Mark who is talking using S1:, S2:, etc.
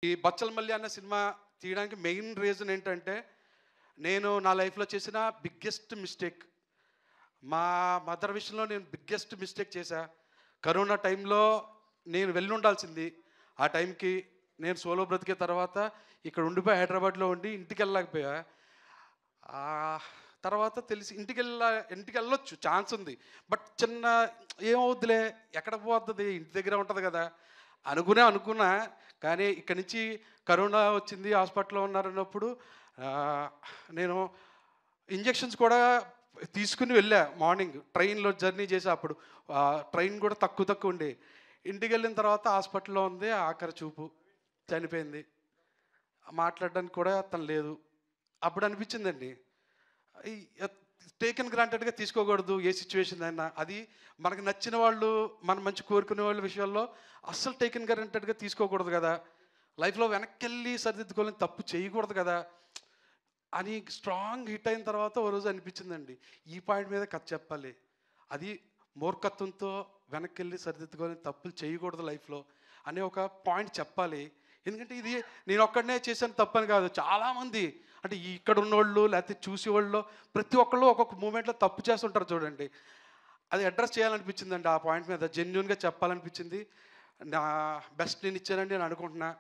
S1: ఈ 'బచ్చల మల్లి' అన్న సినిమా తీయడానికి మెయిన్ రీజన్ ఏంటంటే, నేను నా లైఫ్‌లో చేసిన బిగ్గెస్ట్ మిస్టేక్. మా మదర్ విషయంలో నేను బిగ్గెస్ట్ మిస్టేక్ చేశా. కరోనా టైంలో నేను వెళ్ళుండాల్సింది. ఆ టైంకి నేను సోలో బ్రతికే తర్వాత ఇక్కడ ఉండిపోయి హైదరాబాద్‌లో ఉండి ఇంటికెళ్ళలేకపోయా. తర్వాత తెలిసి ఇంటికెళ్ళొచ్చు ఛాన్స్ ఉంది. బట్ చిన్న ఏమవుద్దిలే ఎక్కడికి పోతది ఇంటి దగ్గరే ఉంటది గదా! అనుకున్నా. కానీ ఇక్కడి నుంచి కరోనా వచ్చింది హాస్పిటల్‌లో ఉన్నారన్నప్పుడు ఆహ్, నేను ఇంజెక్షన్స్ కూడా తీసుకొని వెళ్ళా మార్నింగ్. ట్రైన్‌లో జర్నీ చేశా అప్పుడు. ట్రైన్ కూడా తక్కువ ఉండే. ఇంటికెళ్ళిన తర్వాత హాస్పిటల్‌లో ఉంది. ఆఖరి చూపు. చనిపోయింది. మాట్లాడడానికి కూడా తను లేదు. అప్పుడు అనిపించిందండి. ఈ టేకెన్ గ్రాంటెడ్‌గా తీసుకోకూడదు ఏ సిట్యుయేషన్ అయినా. అది మనకు నచ్చిన వాళ్ళు, మన మంచి కోరుకునే వాళ్ళ విషయాల్లో అస్సలు టేకెన్ గ్రాంటెడ్‌గా తీసుకోకూడదు గదా! లైఫ్‌లో వెనక్కెళ్ళి సరిదిద్దుకోవాలని తప్పు చేయకూడదు గదా! అని స్ట్రాంగ్ హిట్ అయిన తర్వాత ఓ రోజు అనిపించిందండి. ఈ పాయింట్ మీద కథ చెప్పాలి. అది మూర్ఖత్వంతో వెనక్కెళ్ళి సరిదిద్దుకోవాలని తప్పులు చేయకూడదు లైఫ్‌లో అనే ఒక పాయింట్ చెప్పాలి. ఎందుకంటే ఇది నేనొక్కడినే చేశాను తప్పని కాదు. చాలామంది అంటే ఇక్కడ ఉన్నోళ్ళు లేకపోతే చూసేవాళ్ళు ప్రతి ఒక్కళ్ళు ఒక్కొక్క మూమెంట్‌లో తప్పు చేస్తుంటారు చూడండి. అది అడ్రెస్ చేయాలనిపించిందండి ఆ పాయింట్ మీద. జెన్యూన్‌గా చెప్పాలనిపించింది. నా బెస్ట్ నేను ఇచ్చానని నేను అనుకుంటున్నా.